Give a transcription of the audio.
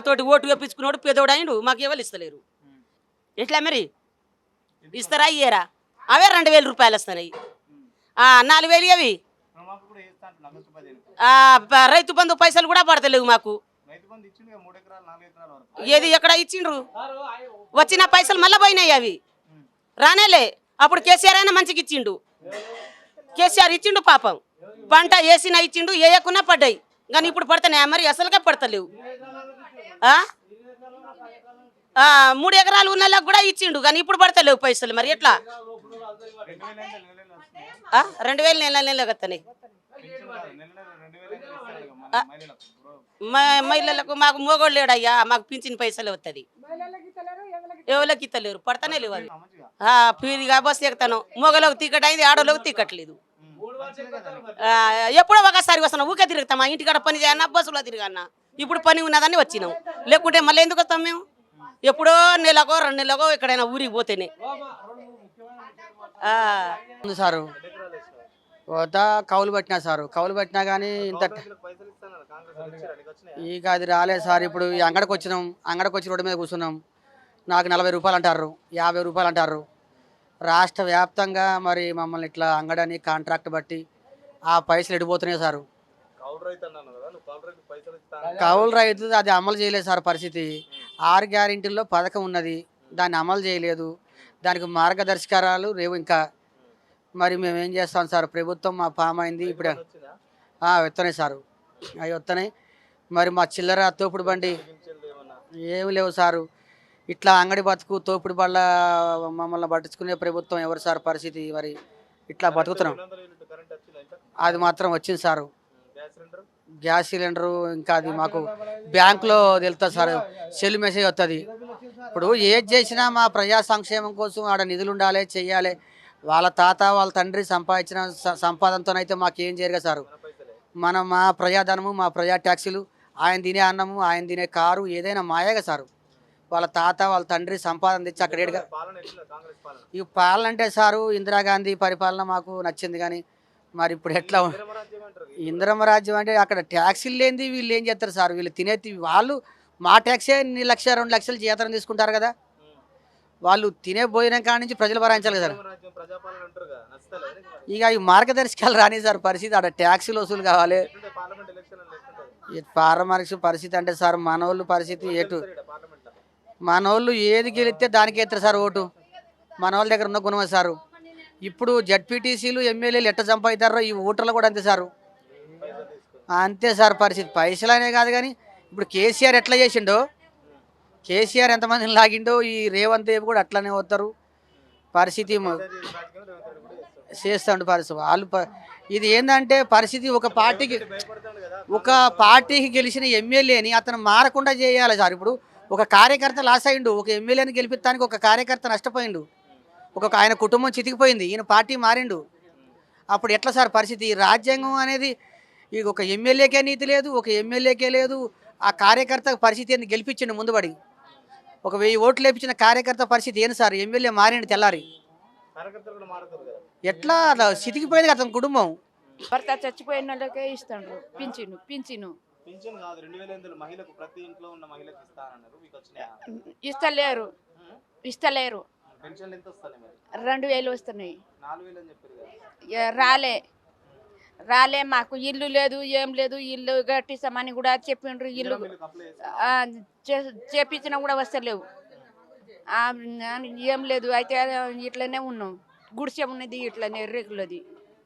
వాళ్ళతోటి ఓటు వేపించుకున్నాడు పేదోడు అయిండు మాకు ఎవరు ఇస్తలేరు ఎట్లా మరి ఇస్తారా ఇయ్యరా అవే 2000 రూపాయలు వస్తున్నాయి 4000 అవి రైతు బంధు పైసలు కూడా పడతలేవు మాకు ఏది ఎక్కడ ఇచ్చిండ్రు వచ్చిన పైసలు మళ్ళీ పోయినాయి అవి రానేలే అప్పుడు కేసీఆర్ అయినా మంచిగా ఇచ్చిండు కేసీఆర్ ఇచ్చిండు పాపం పంట వేసినా ఇచ్చిండు వేయకున్నా పడ్డాయి కానీ ఇప్పుడు పడుతున్నాయా మరి అసలుగా పడతలేవు 3 ఎకరాలు ఉన్న వాళ్ళకి కూడా ఇచ్చిండు కానీ ఇప్పుడు పడతలేవు పైసలు మరి ఎట్లా 2000 నెలలకు వస్తున్నాయి మహిళలకు మాకు మోగోళ్ళు లేడయ్యా మాకు పింఛన్ పైసలు వస్తుంది ఎవరికి ఇస్తలేరు పడతానే లేవు అవి ఫ్రీగా బస్సు ఎక్కుతాను మోగలోకి టికెట్ అయింది ఆడోళ్ళకి టికెట్ లేదు ఎప్పుడో ఒకసారి వస్తున్నాం ఊకే తిరుగుతాం మా ఇంటికాడ పని చేయన్నా బస్సులో తిరిగన్నా ఇప్పుడు పని ఉన్నదని వచ్చినాం లేకుంటే మళ్ళీ ఎందుకు వస్తాం మేము ఎప్పుడో నెలకో 2 నెలకో ఎక్కడైనా ఊరికి పోతేనే సారు పోతా కౌలు పట్టినా సారు కౌలు పట్టినా కానీ ఇంత ఇక అది రాలేదు సార్ ఇప్పుడు ఈ అంగడికి వచ్చినాం అంగడికి వచ్చి రోడ్డు మీద కూర్చున్నాం నాకు 40 రూపాయలు అంటారు 50 రూపాయలు అంటారు రాష్ట్ర వ్యాప్తంగా మరి మమ్మల్ని ఇట్లా అంగడని కాంట్రాక్ట్ బట్టి ఆ పైసలు ఎడిపోతున్నాయి సారు కౌలు రైతు అది అమలు చేయలేదు సార్ పరిస్థితి 6 గ్యారెంటీల్లో పథకం ఉన్నది దాన్ని అమలు చేయలేదు దానికి మార్గదర్శకాలు రేవు ఇంకా మరి మేము ఏం చేస్తాం సార్ ప్రభుత్వం మా ఫామ్ అయింది ఇప్పుడు వస్తున్నాయి సారు అవి వస్తున్నాయి మరి మా చిల్లర తోపుడు బండి ఏమి లేవు సారు ఇట్లా అంగడి బతుకు తోపుడు బళ్ళ మమ్మల్ని పట్టించుకునే ప్రభుత్వం ఎవరు సార్ పరిస్థితి మరి ఇట్లా బతుకుతున్నాం అది మాత్రం వచ్చింది సారు గ్యాస్ సిలిండరు ఇంకా అది మాకు బ్యాంకులో తెలుస్తుంది సార్ సెల్ మెసేజ్ వస్తుంది ఇప్పుడు ఏది చేసినా మా ప్రజా సంక్షేమం కోసం ఆడ నిధులు ఉండాలి చెయ్యాలి వాళ్ళ తాత వాళ్ళ తండ్రి సంపాదించిన సంపాదనతోనైతే మాకేం జరగదు సారు మా ప్రజాధనము మా ప్రజా ట్యాక్సీలు ఆయన తినే అన్నము ఆయన తినే కారు ఏదైనా మాయేగా సారు వాళ్ళ తాత వాళ్ళ తండ్రి సంపాదన తెచ్చి అక్కడ ఏడుగా ఈ పాలన అంటే సారు ఇందిరాగాంధీ పరిపాలన మాకు నచ్చింది కానీ మరి ఇప్పుడు ఎట్లా ఇందిరమ్మ రాజ్యం అంటే అక్కడ ట్యాక్సీలు లేనిది వీళ్ళు ఏం చేస్తారు సార్ వీళ్ళు తినేది వాళ్ళు మా ట్యాక్సే 1 లక్ష 2 లక్షలు జీతం తీసుకుంటారు కదా వాళ్ళు తినే భోజనం కాడ నుంచి ప్రజలు భరాయించాలి సార్ ఇక ఈ మార్గదర్శకాలు రాని సార్ పరిస్థితి అక్కడ ట్యాక్సీలు వసూలు కావాలి పారమార్శ పరిస్థితి అంటే సార్ మనోళ్ళు పరిస్థితి ఎటు మనోళ్ళు ఏది గెలిస్తే దానికి ఎత్తారు సార్ ఓటు మనోళ్ళ దగ్గర ఉన్న గుణమే సారు ఇప్పుడు జడ్పీటీసీలు ఎమ్మెల్యేలు ఎట్ట సంపాదిస్తారో ఈ ఓటర్లు కూడా అంతే సారు అంతే సార్ పరిస్థితి పైసలనే కాదు కానీ ఇప్పుడు కేసీఆర్ ఎట్లా చేసిండో కేసీఆర్ ఎంతమందిని లాగిండో ఈ రేవంత్ దేవ్ కూడా అట్లనే వస్తారు పరిస్థితి చేస్తాడు పరిస్థితి వాళ్ళు ఇది ఏంటంటే పరిస్థితి ఒక పార్టీకి గెలిచిన ఎమ్మెల్యేని అతను మారకుండా చేయాలి సార్ ఇప్పుడు ఒక కార్యకర్త లాస్ అయిండు ఒక ఎమ్మెల్యేని గెలిపించడానికి ఒక కార్యకర్త నష్టపోయిండు ఆయన కుటుంబం చితికిపోయింది ఈయన పార్టీ మారిండు అప్పుడు ఎట్లా సార్ పరిస్థితి రాజ్యాంగం అనేది ఇక ఒక ఎమ్మెల్యేకే నీతి లేదు ఒక ఎమ్మెల్యేకే లేదు ఆ కార్యకర్త పరిస్థితి ఏంది గెలిపించిండు ముందుబడి ఒక 1000 ఓట్లు లేపించిన కార్యకర్త పరిస్థితి ఏంది సార్ ఎమ్మెల్యే మారిండు తెల్లారి ఎట్లా అట్లా చితికిపోయింది అతని కుటుంబం భర్త చచ్చిపోయిన వాళ్ళకే ఇస్తాడు పింఛను ఇస్తలేరు 2000 వస్తున్నాయి రాలే మాకు ఇల్లు లేదు ఏం లేదు ఇల్లు కట్టిస్తామని కూడా చెప్పిండ్రు ఇల్లు చేపించినా కూడా వస్తలేవు ఏం లేదు అయితే ఇట్లనే ఉన్నాం గుడిసె ఉన్నది ఇట్లనే రేకులది